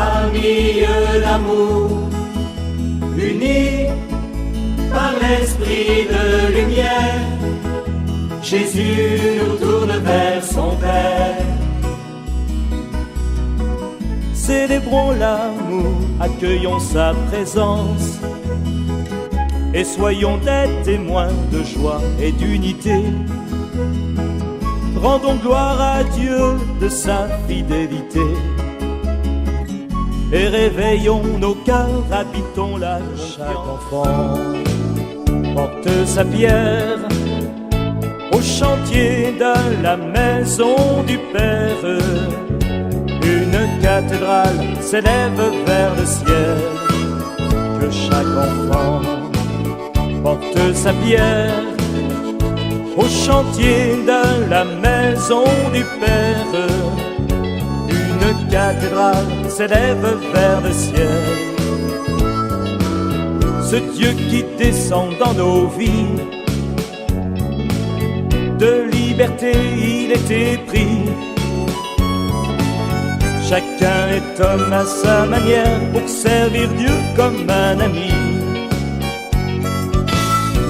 famille d'amour, unis par l'esprit de lumière. Jésus nous tourne vers son Père. Célébrons l'amour, accueillons sa présence et soyons des témoins de joie et d'unité. Rendons gloire à Dieu de sa fidélité et réveillons nos cœurs, habitons la joie. Chaque enfant porte sa pierre au chantier de la maison du Père. Une cathédrale s'élève vers le ciel. Que chaque enfant porte sa pierre au chantier de la maison du Père. Une cathédrale s'élève vers le ciel. Ce Dieu qui descend dans nos vies, de liberté il est épris. Chacun est homme à sa manière pour servir Dieu comme un ami.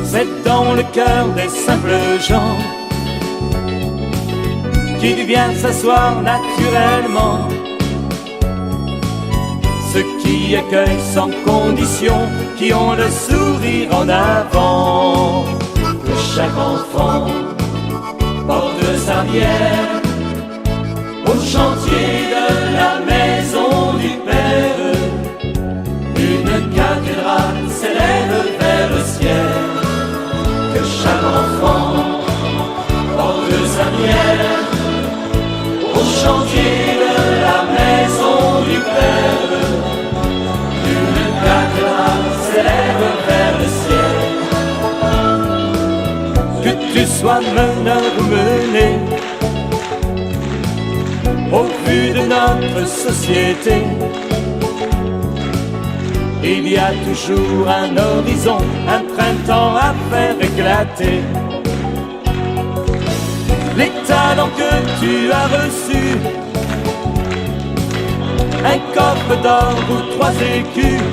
C'est dans le cœur des simples gens qu'il vient s'asseoir naturellement. Ceux qui accueillent sans condition, qui ont le sourire en avant. Que chaque enfant porte sa bière au chantier de la maison du Père. Une cathédrale s'élève vers le ciel. Que chaque enfant porte sa bière au chantier de la maison du Père. Une cathédrale s'élève vers le ciel. Que tu sois meneur ou mené, au vu de notre société, il y a toujours un horizon, un printemps à faire éclater. Les talents que tu as reçus, un coffre d'or ou 3 écus,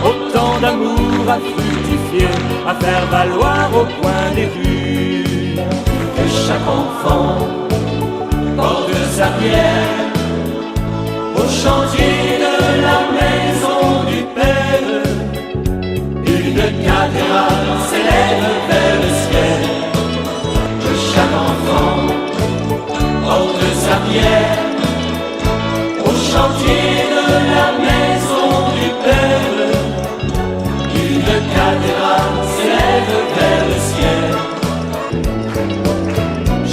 autant d'amour à fructifier, à faire valoir au coin des rues. Que chaque enfant porte sa pierre au chantier de la maison du Père. Une cathédrale s'élève vers le ciel. Que chaque enfant porte sa pierre au chantier de la maison du Père. Une cathédrale s'élève vers le ciel.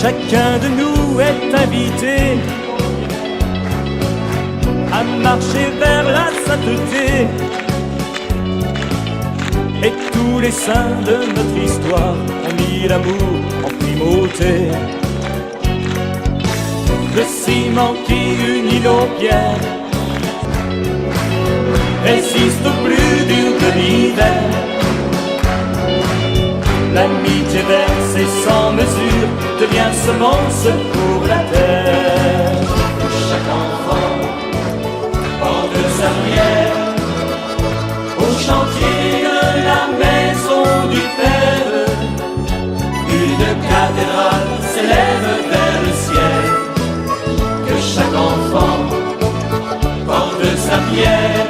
Chacun de nous est invité à marcher vers la sainteté. Et tous les saints de notre histoire ont mis l'amour en primauté. Le ciment qui unit nos pierres résiste au plus dur de l'hiver. L'amitié versée sans mesure devient semence pour la terre. Chaque enfant porte sa pierre au chantier de la maison du Père. Une cathédrale s'élève vers le ciel. Que chaque enfant porte sa pierre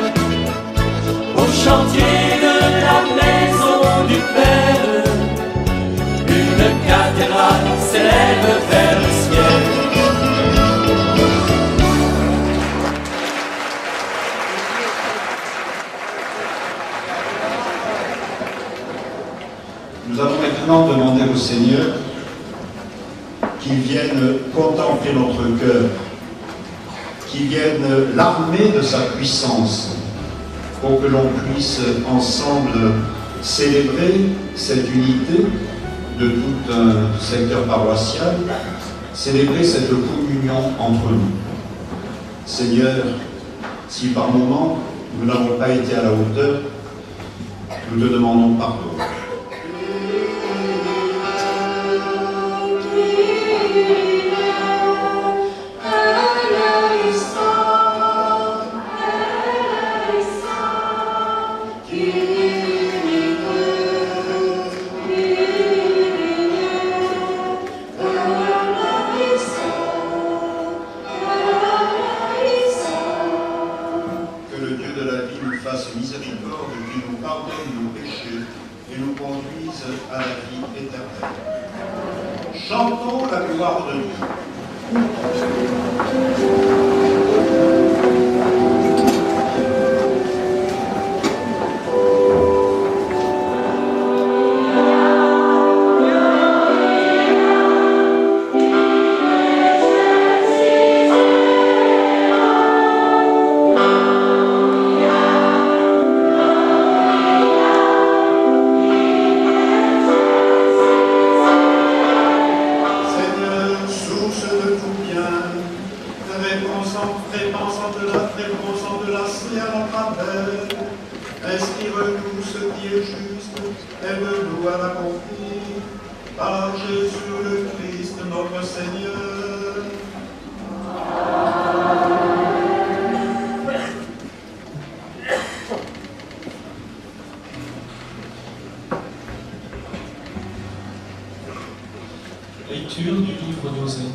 au chantier de la maison du Père. Une cathédrale s'élève vers le ciel. Nous allons maintenant demander au Seigneur qu'il vienne contempler notre cœur, qu'il vienne l'armer de sa puissance pour que l'on puisse ensemble célébrer cette unité de tout un secteur paroissial, célébrer cette communion entre nous. Seigneur, si par moments nous n'avons pas été à la hauteur, nous te demandons pardon. Stop. fasse miséricorde, qu'il nous pardonne nos péchés et nous conduise à la vie éternelle. Chantons la gloire de Dieu. Inspire-nous ce qui est juste, aide-nous à l'accomplir, par Jésus le Christ, notre Seigneur. Lecture du livre d'Osée.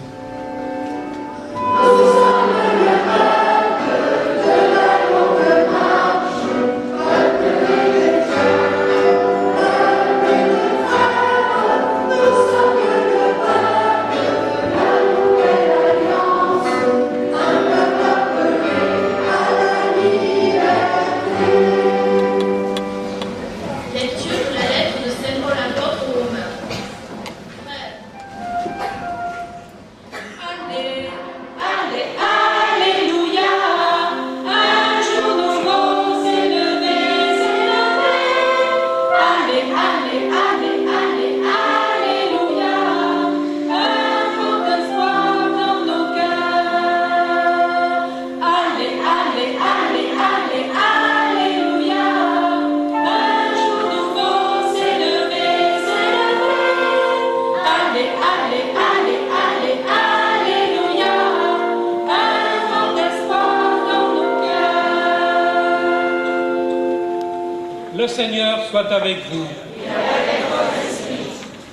Le Seigneur soit avec vous.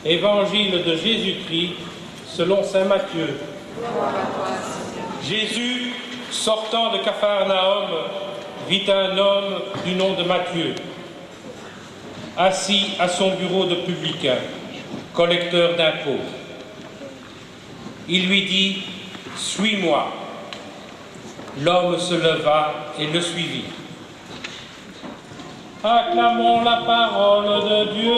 Évangile de Jésus-Christ selon saint Matthieu. Jésus, sortant de Capharnaüm, vit un homme du nom de Matthieu, assis à son bureau de publicain, collecteur d'impôts. Il lui dit « Suis-moi ». L'homme se leva et le suivit. Acclamons la parole de Dieu.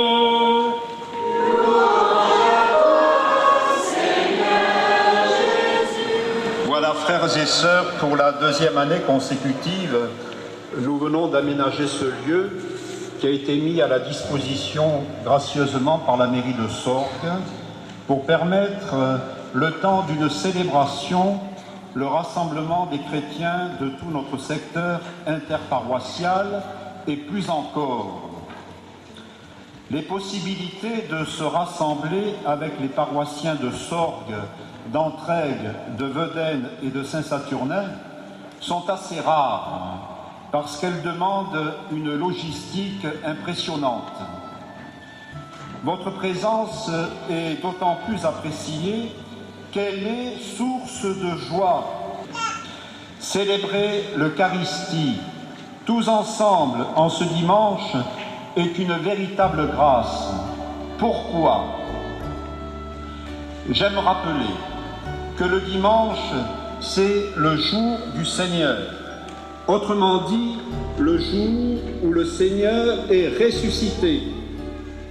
Voilà, frères et sœurs, pour la deuxième année consécutive, nous venons d'aménager ce lieu qui a été mis à la disposition gracieusement par la mairie de Sorgues pour permettre le temps d'une célébration, le rassemblement des chrétiens de tout notre secteur interparoissial et plus encore. Les possibilités de se rassembler avec les paroissiens de Sorgues, d'Entraigues, de Vedène et de Saint-Saturnin sont assez rares parce qu'elles demandent une logistique impressionnante. Votre présence est d'autant plus appréciée qu'elle est source de joie. Célébrer l'Eucharistie tous ensemble en ce dimanche est une véritable grâce. Pourquoi ? J'aime rappeler que le dimanche, c'est le jour du Seigneur. Autrement dit, le jour où le Seigneur est ressuscité.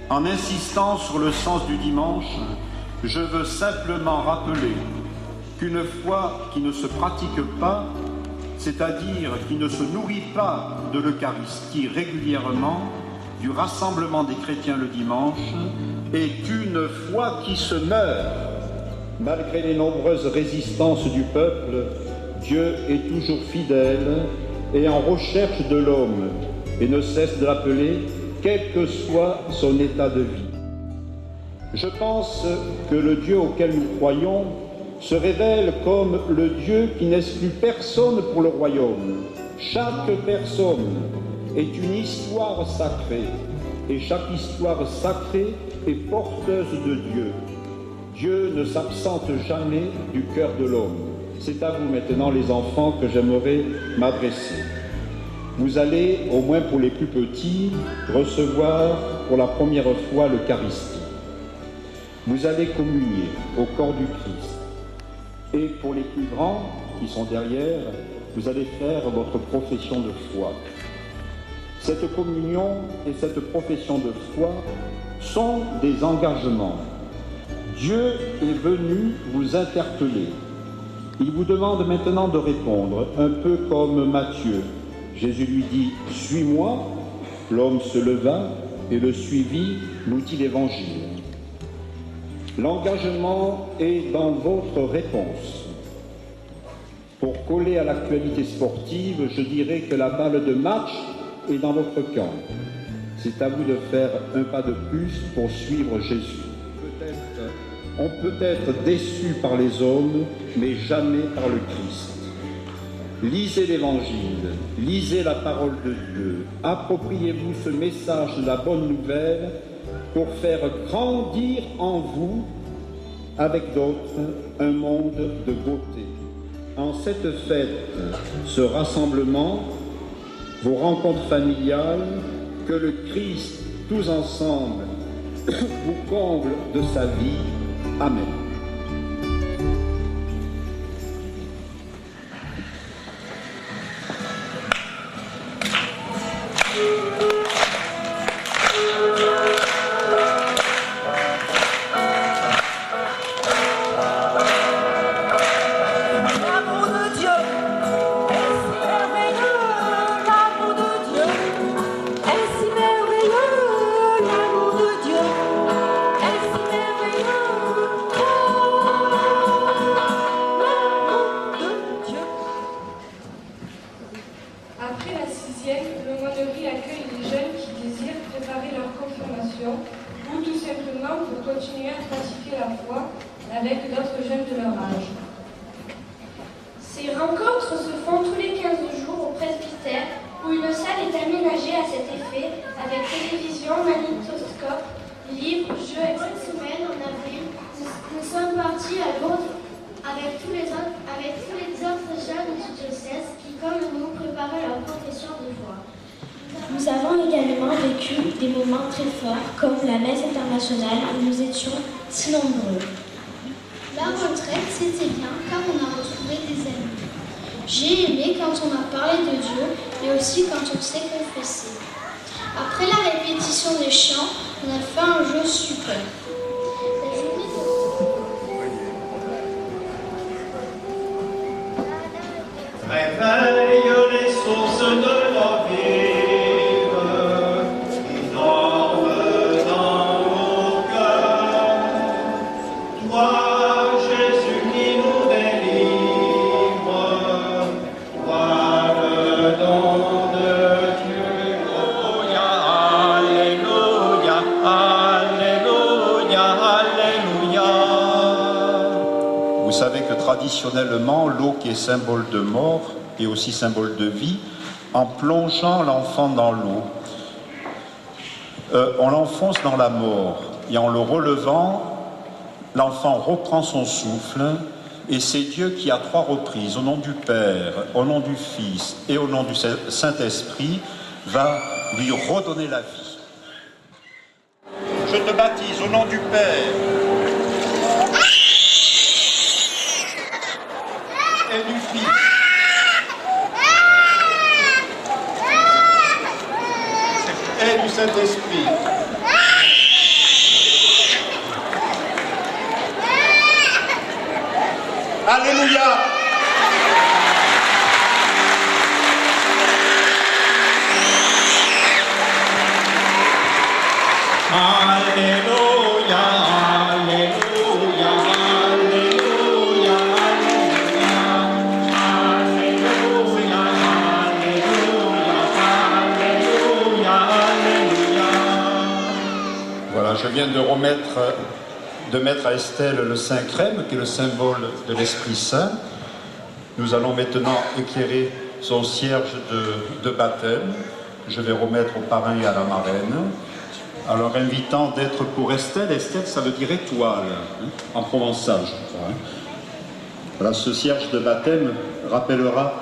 En insistant sur le sens du dimanche, je veux simplement rappeler qu'une foi qui ne se pratique pas, c'est-à-dire qui ne se nourrit pas de l'Eucharistie régulièrement, du rassemblement des chrétiens le dimanche, est une foi qui se meurt. Malgré les nombreuses résistances du peuple, Dieu est toujours fidèle et en recherche de l'homme, et ne cesse de l'appeler, quel que soit son état de vie. Je pense que le Dieu auquel nous croyons se révèle comme le Dieu qui n'exclut personne pour le royaume. Chaque personne est une histoire sacrée, et chaque histoire sacrée est porteuse de Dieu. Dieu ne s'absente jamais du cœur de l'homme. C'est à vous maintenant, les enfants, que j'aimerais m'adresser. vous allez, au moins pour les plus petits, recevoir pour la première fois l'Eucharistie. Vous allez communier au corps du Christ. Et pour les plus grands, qui sont derrière, vous allez faire votre profession de foi. Cette communion et cette profession de foi sont des engagements. Dieu est venu vous interpeller. Il vous demande maintenant de répondre, un peu comme Matthieu. Jésus lui dit « Suis-moi ». L'homme se leva et le suivit, nous dit l'Évangile. L'engagement est dans votre réponse. Pour coller à l'actualité sportive, je dirais que la balle de match est dans votre camp. C'est à vous de faire un pas de plus pour suivre Jésus. On peut être déçu par les hommes, mais jamais par le Christ. Lisez l'Évangile, lisez la parole de Dieu, appropriez-vous ce message de la bonne nouvelle pour faire grandir en vous, avec d'autres, un monde de beauté. En cette fête, ce rassemblement, vos rencontres familiales, que le Christ, tous ensemble, vous comble de sa vie. Amen. Nous avons également vécu des moments très forts, comme la messe internationale où nous étions si nombreux. La retraite, c'était bien car on a retrouvé des amis. J'ai aimé quand on a parlé de Dieu, mais aussi quand on s'est confessé. Après la répétition des chants, on a fait un jeu super. La journée de... Réveille les sources de la vie. Traditionnellement, l'eau qui est symbole de mort est aussi symbole de vie. En plongeant l'enfant dans l'eau, on l'enfonce dans la mort et en le relevant, l'enfant reprend son souffle et c'est Dieu qui à 3 reprises, au nom du Père, au nom du Fils et au nom du Saint-Esprit, va lui redonner la vie. Je te baptise au nom du Père et du Fils et du Saint-Esprit. Alléluia. Alléluia, Alléluia, Alléluia, Alléluia, Alléluia, Alléluia. Voilà, je viens de mettre à Estelle le Saint Crème, qui est le symbole de l'Esprit Saint. Nous allons maintenant éclairer son cierge de baptême. Je vais remettre au parrain et à la marraine. Alors, invitant d'être pour Estelle. Estelle, ça veut dire étoile, hein, en provençal, je crois. Hein. Voilà, ce cierge de baptême rappellera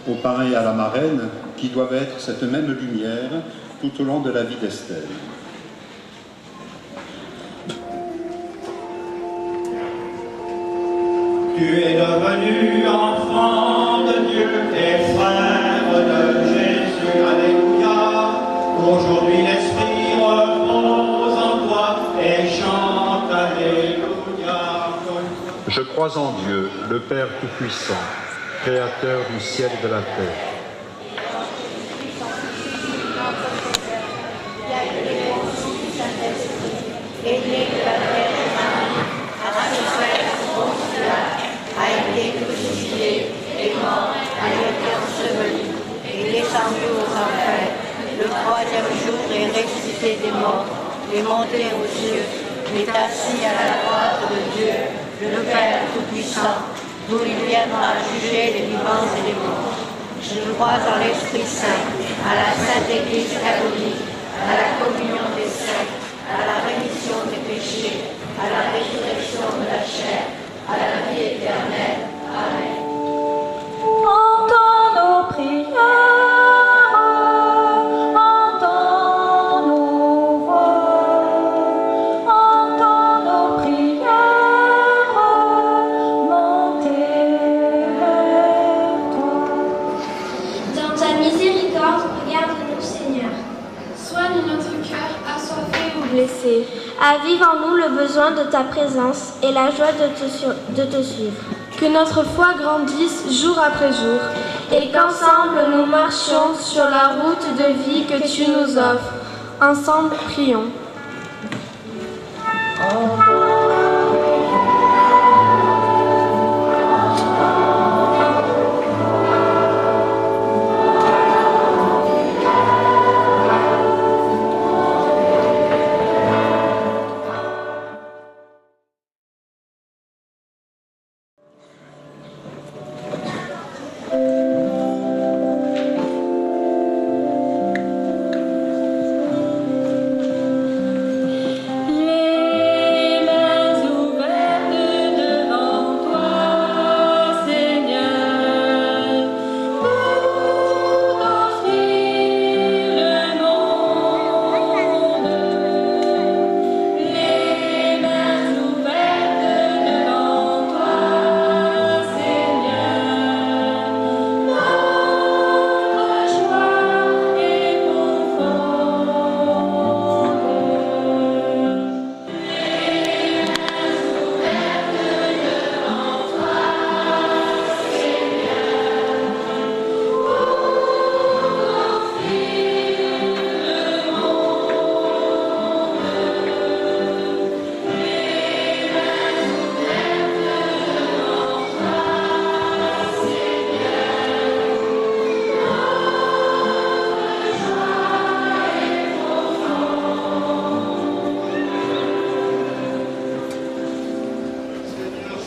au parrain et à la marraine, qui doivent être cette même lumière tout au long de la vie d'Estelle. Tu es devenu enfant de Dieu et frère de Jésus, alléluia. Aujourd'hui l'Esprit repose en toi et chante alléluia. Je crois en Dieu, le Père Tout-Puissant, Créateur du ciel et de la terre. A été crucifié, est mort, a été enseveli, est descendu aux enfers. Le troisième jour est ressuscité des morts, est monté aux cieux, est assis à la droite de Dieu, le Père Tout-Puissant, d'où il viendra juger les vivants et les morts. Je crois en l'Esprit Saint, à la Sainte Église catholique, à la communion des saints, à la rémission des péchés, à la résurrection de la chair, à la vie éternelle. Amen. Entends nos prières, entends nos voix, entends nos prières, montez vers toi. Dans ta miséricorde, regarde-nous, Seigneur. Soigne notre cœur assoiffé ou Blessés, avive en nous le besoin de ta présence et la joie de te suivre. Que notre foi grandisse jour après jour Et qu'ensemble nous marchions sur la route de vie que tu nous offres. Ensemble, prions.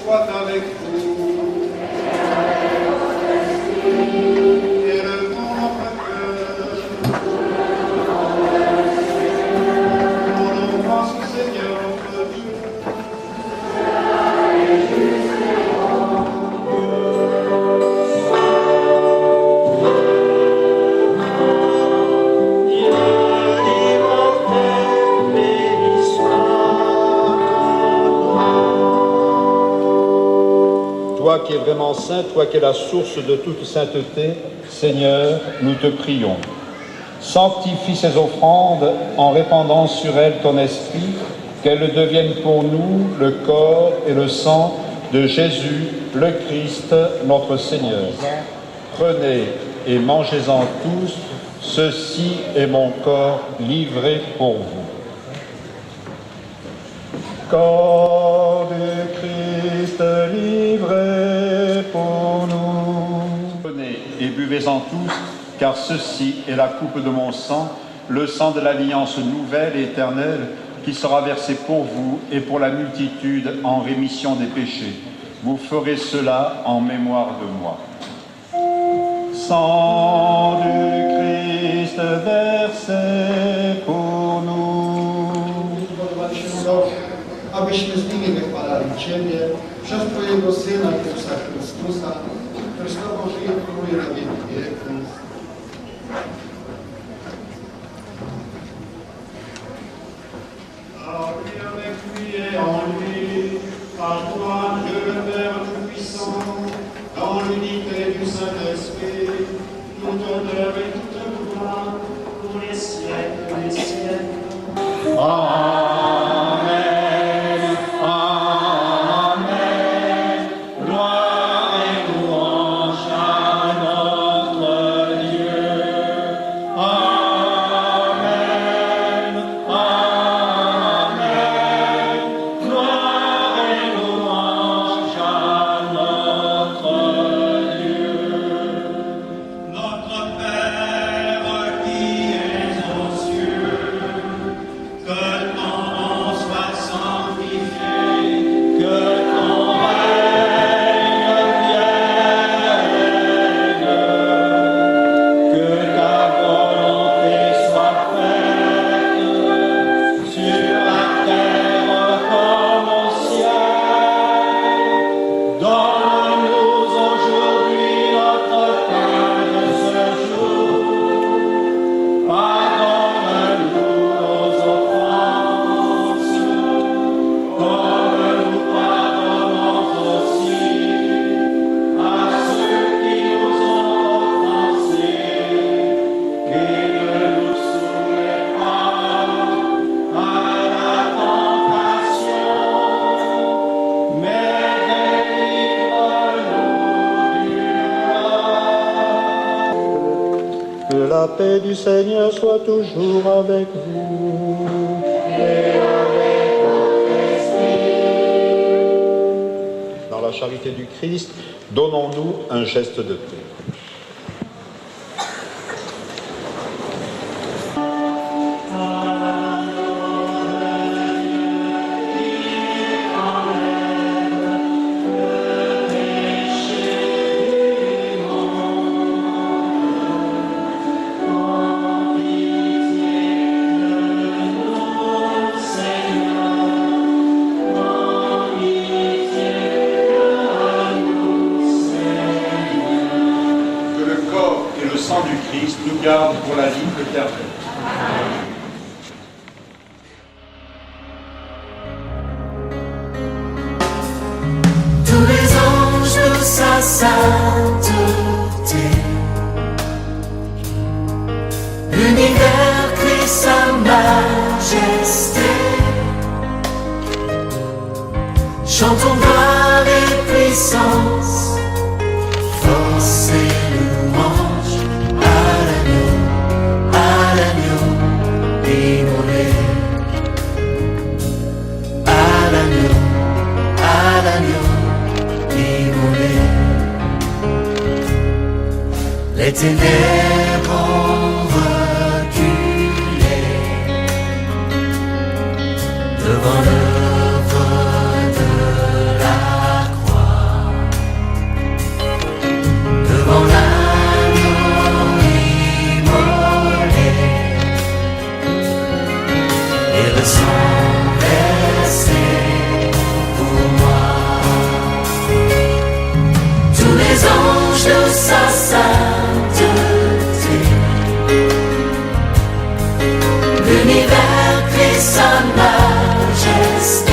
Soit avec vous. Élevons notre cœur. Rendons grâce au Seigneur notre Dieu. Toi qui es vraiment saint, toi qui es la source de toute sainteté, Seigneur, nous te prions. Sanctifie ces offrandes en répandant sur elles ton esprit, qu'elles deviennent pour nous le corps et le sang de Jésus, le Christ, notre Seigneur. Prenez et mangez-en tous, ceci est mon corps livré pour vous. Corps du Christ livré pour nous. Prenez et buvez-en tous, car ceci est la coupe de mon sang, le sang de l'alliance nouvelle et éternelle, qui sera versé pour vous et pour la multitude en rémission des péchés. Vous ferez cela en mémoire de moi. Sang du Christ versé pour nous. Abyśmy z nimi wychwalali Ciebie przez Twojego Syna Jezusa Chrystusa, który z Tobą żyje i króluje na wieki. Que la paix du Seigneur soit toujours avec vous. Et avec votre esprit. Dans la charité du Christ, donnons-nous un geste de paix. Nous garde pour la vie éternelle. Tous les anges de sa sainteté, l'univers crie sa majesté. Chantons gloire et puissance, force et louange à l'agneau immolé, à l'agneau immolé. Les ténèbres ont reculé devant l'œuvre de la croix, devant l'agneau immolé et le sang versé pour moi. Tous les anges de sa sainteté, l'univers crie sa majesté.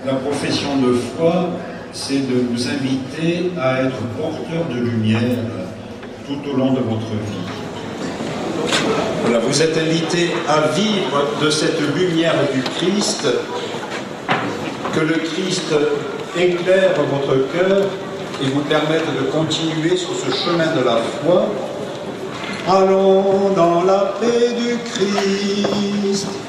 la profession de foi, c'est de vous inviter à être porteur de lumière tout au long de votre vie. Voilà, vous êtes invités à vivre de cette lumière du Christ, que le Christ éclaire votre cœur et vous permette de continuer sur ce chemin de la foi. Allons dans la paix du Christ.